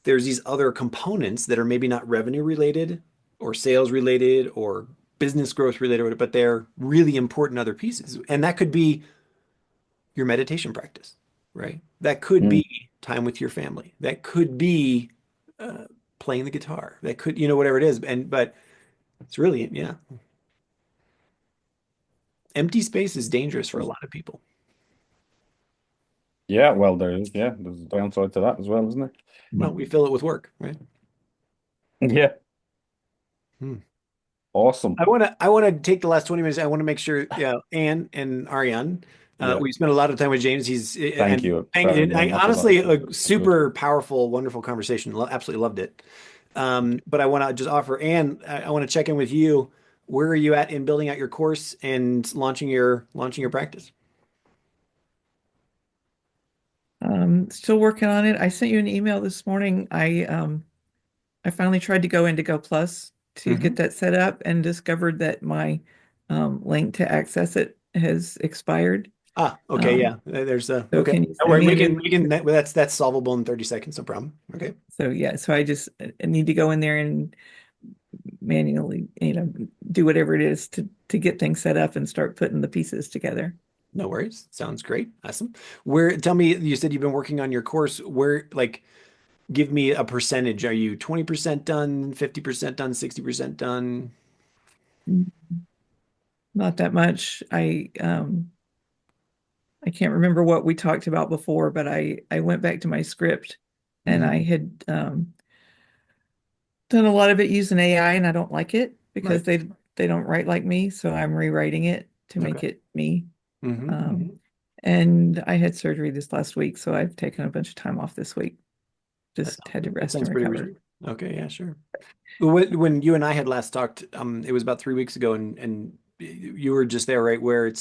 these other components that are maybe not revenue related or sales related or business growth related, but they're really important other pieces. And that could be your meditation practice, right? That could Mm. be time with your family. That could be uh, playing the guitar. That could, whatever it is. But it's really, yeah. Empty space is dangerous for a lot of people. Yeah, well, there's a downside to that as well, isn't Well, we fill it with work, right? there? Yeah. Hmm. Awesome. I want to take the last 20 minutes. I want to make sure, yeah, Anne and Ariane, Yeah. we spent a lot of time with James. He's Thank you very and I much. honestly That a was good. super powerful, wonderful conversation. Absolutely loved it. Thank you. But I want to just offer Anne, I want to check in with you. Where are you at in building out your course and launching your practice? Still working on it. I sent you an email this morning. I finally tried to go into Go Plus to Hmm. get that set up and discovered that my link to access it has expired. Okay, Um, yeah. There's a so okay. can you Don't send worry, me a that's solvable in 30 seconds, no problem. Okay. so yeah, so I need to go in there and manually, do whatever it is to get things set up and start putting the pieces together. No worries. Sounds great. Awesome. Where tell me, you said you've been working on your course. Where like give me a percentage. Are you 20% done, 50% done, 60% done? Not that much. I can't remember what we talked about before, but I went back to my script and I Mhm. had done a lot of it using AI, and I don't like it because Right. they don't write like me, so I'm rewriting it to Okay. make it me. Hmm. And I had surgery this last week, so I've taken a bunch of time off this week. That Just sounds had to good. That rest and sounds pretty recover. reasonable. Okay, yeah, sure. When you and I had last talked, it was about 3 weeks ago, and you were just there, right? Where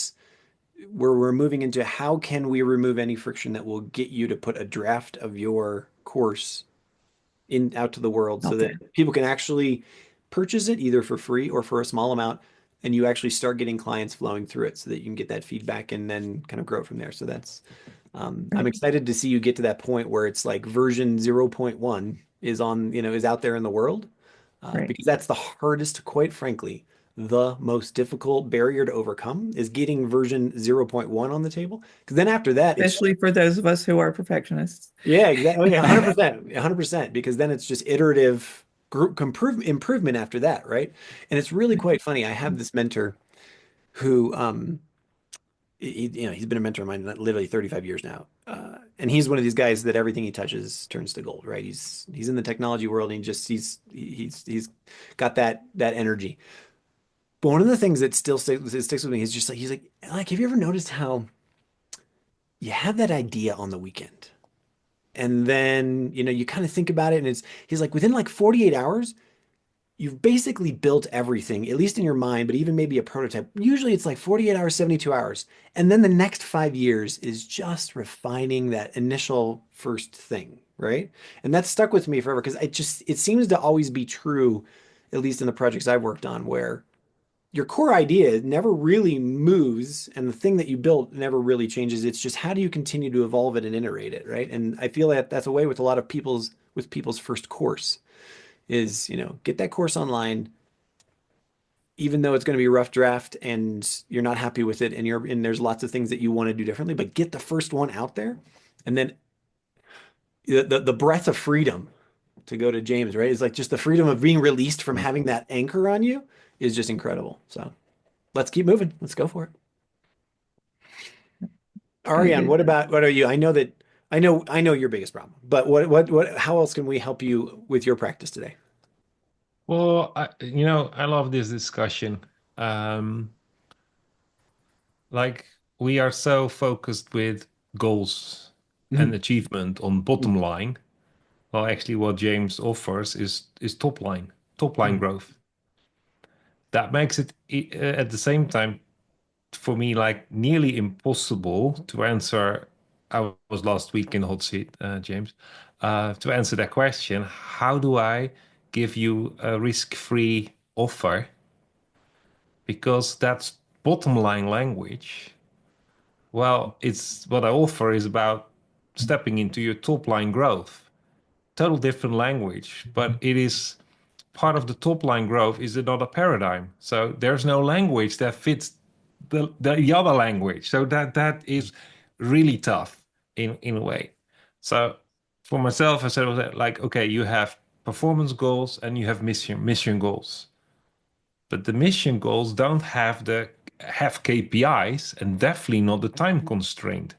we're moving into how can we remove any friction that will get you to put a draft of your course in out to the world so Out that there. people can actually purchase it either for free or for a small amount, and you actually start getting clients flowing through it so that you can get that feedback and then kind of grow from there. So that's I'm Right. excited to see you get to that point where it's like version 0.1 is on, is out there in the world, Right. because that's the hardest, quite frankly, the most difficult barrier to overcome is getting version 0.1 on the table. Because then after that, it's Especially for those of us who are perfectionists. yeah, exactly. 100%. 100%. Because then it's just iterative improvement after that, right? And it's really quite funny. I have this mentor who, he's been a mentor of mine literally 35 years now. And he's one of these guys that everything he touches turns to gold, right? He's in the technology world and he's got that energy. But one of the things that still sticks with me is just like he's like, have you ever noticed how you have that idea on the weekend? And then, you kind of think about it and he's like, within like 48 hours, you've basically built everything, at least in your mind, but even maybe a prototype. Usually it's like 48 hours, 72 hours. And then the next 5 years is just refining that initial first thing, right? And that's stuck with me forever because it seems to always be true, at least in the projects I've worked on, where your core idea never really moves and the thing that you built never really changes. It's just how do you continue to evolve it and iterate it, right? And I feel that that's a way with a lot of people's first course is, get that course online, even though it's going to be a rough draft and you're not happy with it and there's lots of things that you want to do differently, but get the first one out there. And then the breath of freedom, to go to James, right? Is like just the freedom of being released from having that anchor on you is just incredible. So let's keep moving. Let's go for it. Very Ariane, good. what are you? I know your biggest problem, but how else can we help you with your practice today? Well, I love this discussion. Um, like we are so focused with goals and Mhm. achievement on bottom line. Well, actually, what James offers is top line Mhm. growth. That makes it at the same time for me like nearly impossible to answer. I was last week in the hot seat, James, to answer that question. How do I give you a risk-free offer? Because that's bottom line language. Well, it's what I offer is about stepping into your top line growth. Total different language, but it is part of the top line growth is another paradigm. So there's no language that fits the other language. So that is really tough in a way. So for myself, I said like, okay, you have performance goals and you have mission goals. But the mission goals don't have KPIs and definitely not the time constraint.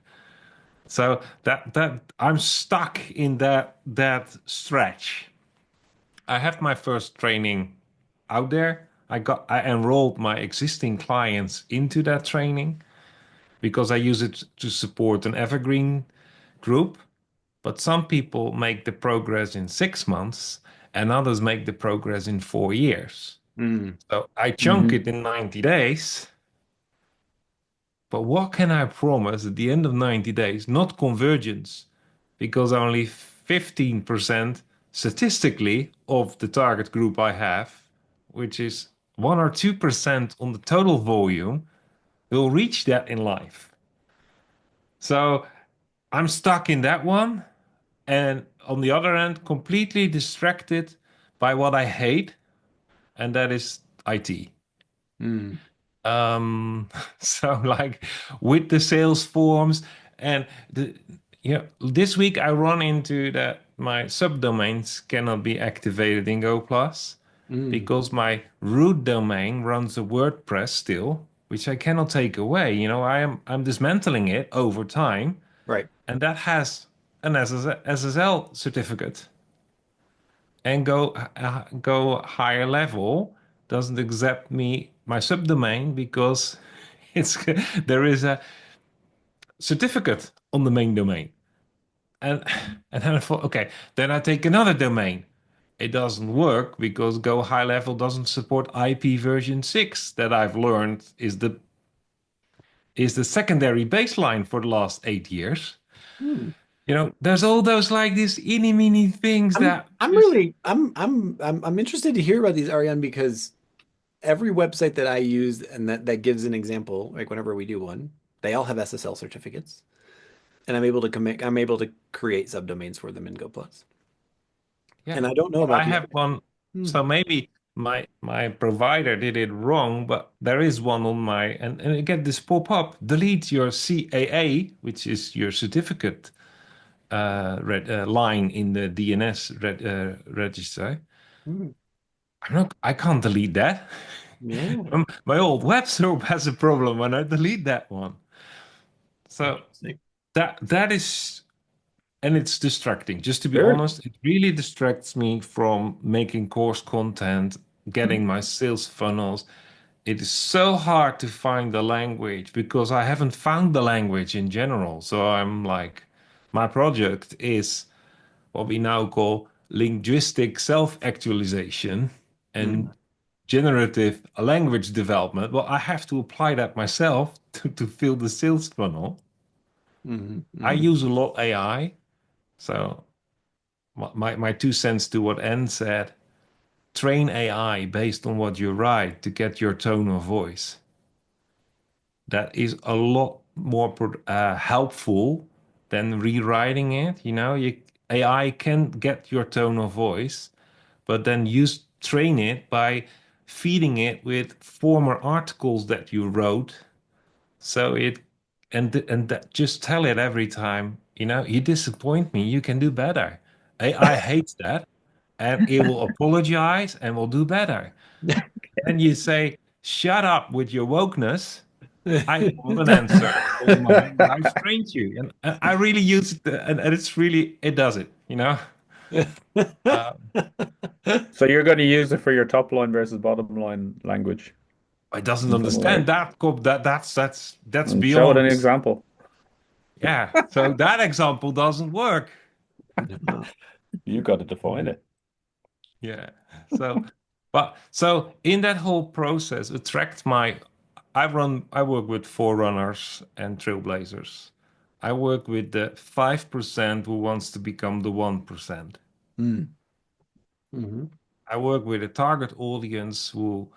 So that I'm stuck in that stretch. I have my first training out there. I enrolled my existing clients into that training because I use it to support an evergreen group. But some people make the progress in 6 months and others make the progress in 4 years. Mm. So I chunk Mhm. it in 90 days. But what can I promise at the end of 90 days? Not convergence, because only 15% statistically of the target group I have, which is 1 or 2% on the total volume, will reach that in life. So I'm stuck in that one. And on the other hand, completely distracted by what I hate, and that is IT. Mm. So like with the sales forms and the this week I run into that my subdomains cannot be activated in Go Plus Mm. because my root domain runs a WordPress still, which I cannot take away. I'm dismantling it over time, Right. and that has an SSL certificate. And go higher level doesn't accept me my subdomain because it's there is a certificate on the main domain. And and then I thought, okay, then I take another domain. It doesn't work because Go High Level doesn't support IP version 6 that I've learned is the secondary baseline for the last 8 years. Mm. There's all those like these itty mini things I'm that I'm just really I'm interested to hear about these, Ariane, because every website that I use and that gives an example, like whenever we do one, they all have SSL certificates, and I'm able to create subdomains for them in Go Plus. yeah. And I don't know But about I the have other. one, Hmm. so maybe my provider did it wrong, but there is one on my and I get this pop up, delete your CAA, which is your certificate line in the DNS register. Hmm. I can't delete that. Yeah. My old web server has a problem when I delete that one. So Interesting. that is, and it's distracting. Just to be Sure. honest, it really distracts me from making course content, getting my sales funnels. It is so hard to find the language because I haven't found the language in general. So I'm like, my project is what we now call linguistic self-actualization and Mm. generative language development. Well, I have to apply that myself to fill the sales funnel. Hmm. I Hmm. use a lot AI. So my 2 cents to what Anne said, train AI based on what you write to get your tone of voice. That is a lot more helpful than rewriting it. AI can get your tone of voice, but then you train it by feeding it with former articles that you wrote. So and just tell it every time, you disappoint me, you can do better. AI hates that, and it will apologize and will do better. Then you say, shut up with your wokeness. I want an answer on mine that I've trained you. And I really use it, and it does it. Uh, So you're going to use it for your top line versus bottom line language it doesn't in some way. understand that. That's And show it an beyond. example. Yeah. So that example doesn't work. No. You got to define it. Yeah. So in that whole process, I work with forerunners and trailblazers. I work with the 5% who wants to become the 1%. Mm. Hmm. I work with a target audience who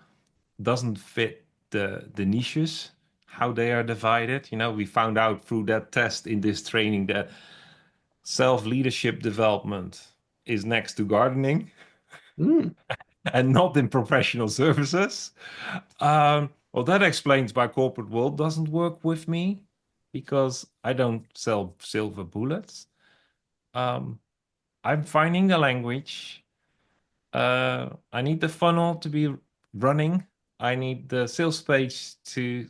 doesn't fit the niches, how they are divided. We found out through that test in this training that self-leadership development is next to gardening Mm. and not in professional services. Well, that explains why corporate world doesn't work with me because I don't sell silver bullets. Um, I'm finding the language. I need the funnel to be running. I need the sales page to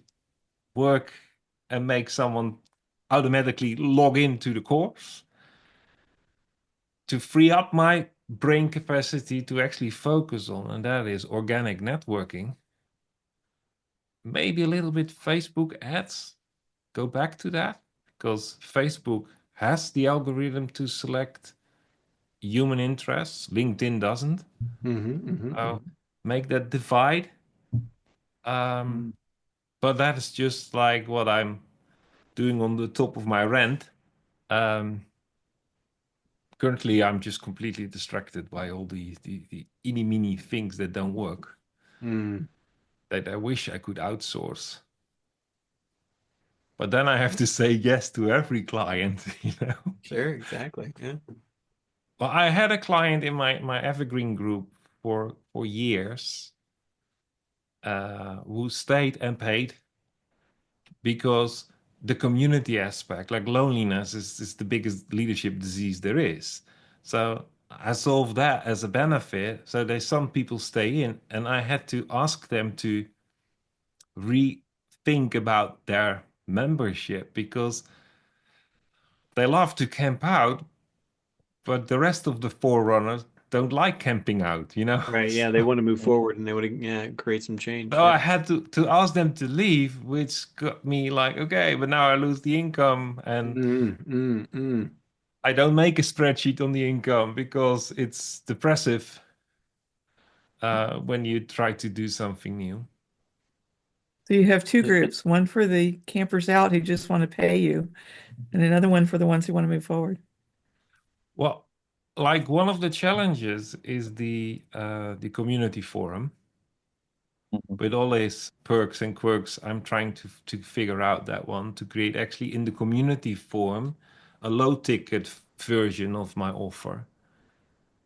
work and make someone automatically log into the course to free up my brain capacity to actually focus on, and that is organic networking. Maybe a little bit Facebook ads. Go back to that because Facebook has the algorithm to select human interests. LinkedIn doesn't. Hmm. Hmm. Uh, Hmm. make that divide. Um, Mm. but that is just like what I'm doing on the top of my rent. Um, currently I'm just completely distracted by all the eeny meeny things that don't work Mm, that I wish I could outsource. But then I have to say yes to every client, you know. sure, exactly. Yeah. Well, I had a client in my evergreen group for years who stayed and paid because the community aspect, like loneliness, is the biggest leadership disease there is. So I solved that as a benefit. So there's some people stay in, and I had to ask them to rethink about their membership because they love to camp out, but the rest of the forerunners don't like camping out, you know? Right. Yeah. They want to move forward and they want to, yeah, create some change. So Yeah. I had to ask them to leave, which got me like, okay, but now I lose the income and Mm, mm, mm. I don't make a spreadsheet on the income because it's depressive when you try to do something new. So you have two groups, one for the campers out who just want to pay you, and another one for the ones who want to move forward. Well, like one of the challenges is the community forum Mhm. with all its perks and quirks. I'm trying to figure out that one to create actually in the community forum a low ticket version of my offer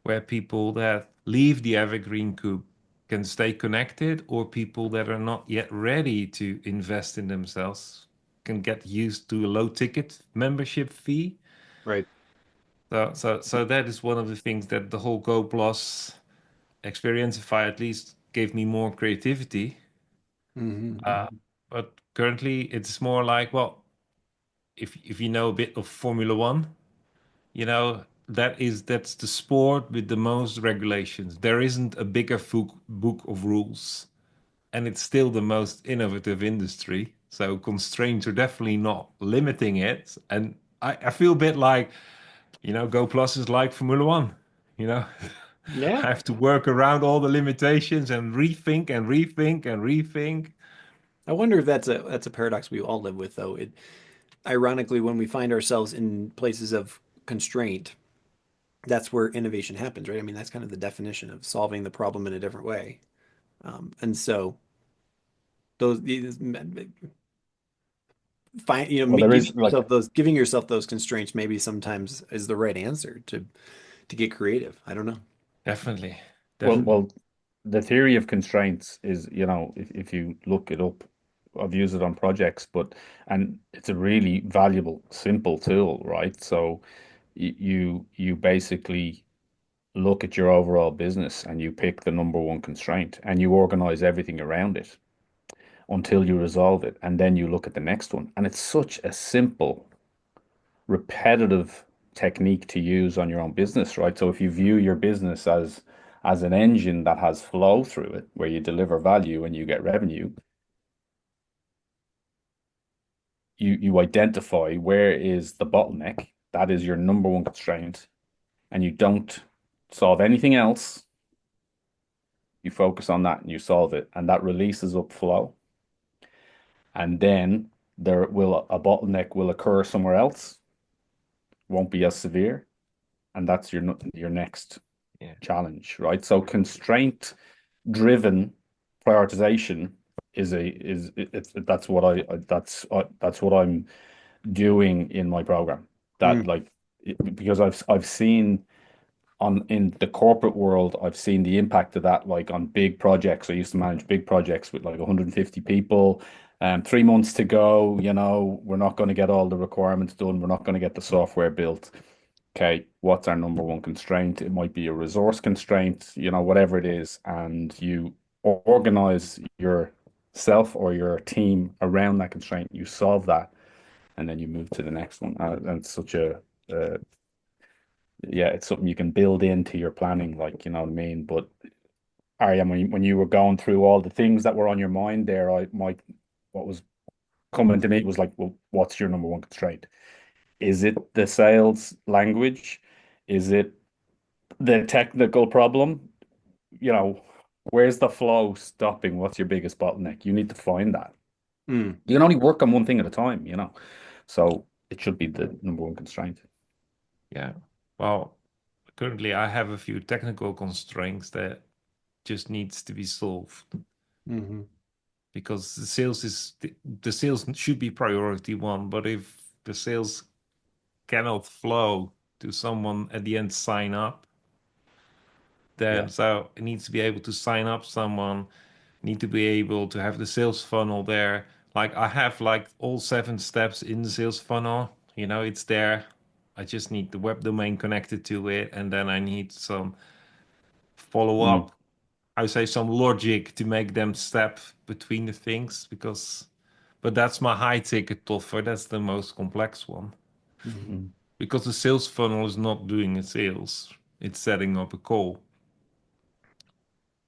where people that leave the evergreen coop can stay connected, or people that are not yet ready to invest in themselves can get used to a low ticket membership fee. Right. So that is one of the things that the whole Go Plus Experienceify at least gave me more creativity. Uh, Mm-hmm. but currently it's more like, well, if you know a bit of Formula One, you know, that's the sport with the most regulations. There isn't a bigger book of rules, and it's still the most innovative industry. So constraints are definitely not limiting it. And I feel a bit like, you know, Go Plus is like Formula One. You know, Yeah. I have to work around all the limitations and rethink and rethink and rethink. I wonder if that's a paradox we all live with, though. It ironically, when we find ourselves in places of constraint, that's where innovation happens, right? I mean, that's kind of the definition of solving the problem in a different way. And so these find Well, there is like, giving yourself those constraints maybe sometimes is the right answer to get creative. I don't know. Definitely, well, definitely. well, the theory of constraints is, if you look it up, I've used it on projects, and it's a really valuable, simple tool, right? So you basically look at your overall business and you pick the number one constraint and you organize everything around it until you resolve it. And then you look at the next one. And it's such a simple, repetitive technique to use on your own business, right? So if you view your business as an engine that has flow through it, where you deliver value and you get revenue, you identify where is the bottleneck. That is your number one constraint, and you don't solve anything else. You focus on that and you solve it, and that releases up flow. And then a bottleneck will occur somewhere else, won't be as severe, and that's your next Yeah. challenge, right? So constraint driven prioritization is it's that's what I'm doing in my program. That Mm, like because I've seen on in the corporate world, I've seen the impact of that, like on big projects. I used to manage big projects with like 150 people. 3 months to go, we're not going to get all the requirements done. We're not going to get the software built. Okay, what's our number one constraint? It might be a resource constraint, whatever it is, and you organize yourself or your team around that constraint. You solve that, and then you move to the next one. And it's such yeah, it's something you can build into your planning, like, you know what I mean? But Ariane, when you were going through all the things that were on your mind there, what was coming to me was like, well, what's your number one constraint? Is it the sales language? Is it the technical problem? You know, where's the flow stopping? What's your biggest bottleneck? You need to find that. mm. You can only work on one thing at a time, So it should be the number one constraint. Yeah. Well, currently I have a few technical constraints that just needs to be solved Hmm. because the sales should be priority one, but if the sales cannot flow to someone at the end sign up, then Yeah. so it needs to be able to sign up someone, need to be able to have the sales funnel there. Like I have like all 7 steps in the sales funnel, it's there. I just need the web domain connected to it, and then I need some follow Mm. up. I would say some logic to make them step between the things but that's my high ticket offer. That's the most complex one Hmm. Mm. because the sales funnel is not doing a sales. It's setting up a call.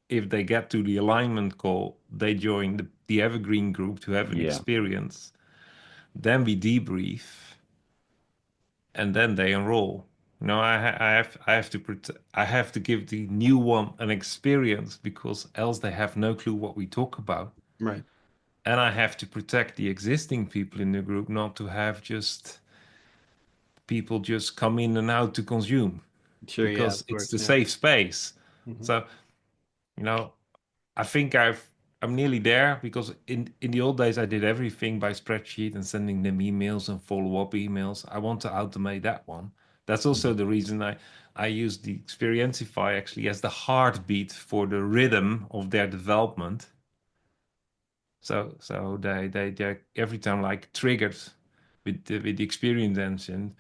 If they get to the alignment call, they join the evergreen group to have an Yeah. experience. Then we debrief, and then they enroll. I have to give the new one an experience because else they have no clue what we talk about. Right. And I have to protect the existing people in the group, not to have just people just come in and out to consume Sure. Yeah. because Of it's course. the Yeah. safe space. Hmm. So, you know, I think I'm nearly there because in the old days I did everything by spreadsheet and sending them emails and follow-up emails. I want to automate that one. That's also Mm. the reason I use the Experientify actually as the heartbeat for the rhythm of their development. So they're every time like triggered with the experience engine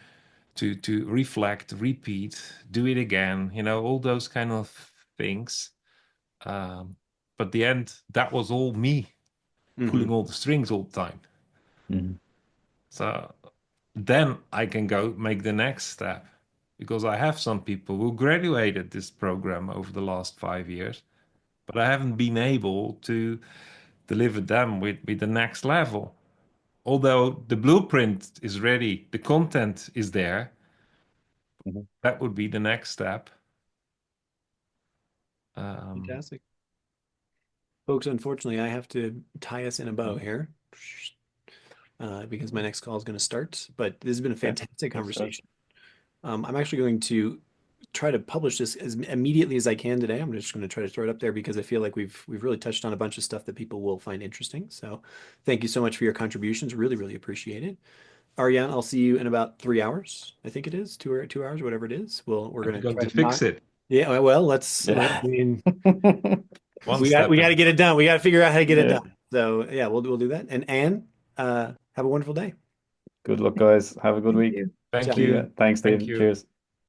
to reflect, repeat, do it again, all those kind of things. Um, but the end, that was all me Hmm. pulling all the strings all the time. Mm. So then I can go make the next step because I have some people who graduated this program over the last 5 years, but I haven't been able to deliver them with the next level. Although the blueprint is ready, the content is there, Mhm. that would be the next step. Um, Fantastic. Folks, unfortunately, I have to tie us in a bow here because my next call is going to start. But this has been a Okay. fantastic That's good. conversation. I'm actually going to try to publish this as immediately as I can today. I'm just going to try to throw it up there because I feel like we've really touched on a bunch of stuff that people will find interesting. So thank you so much for your contributions. Really, really appreciate it. Ariane, I'll see you in about 3 hours. I think it is 2 hours, whatever it is. We're I'm going to going try to to knock. fix it Yeah, well, I Yeah. mean, one we step got at to a get it done. We got to figure out how to get it Yeah. done. So yeah, we'll do that. And Anne, have a wonderful day. Good luck, guys. Have a good Thank week. you. Thank Ciao. See you. you. Thanks, Thank Stephen. you. Cheers.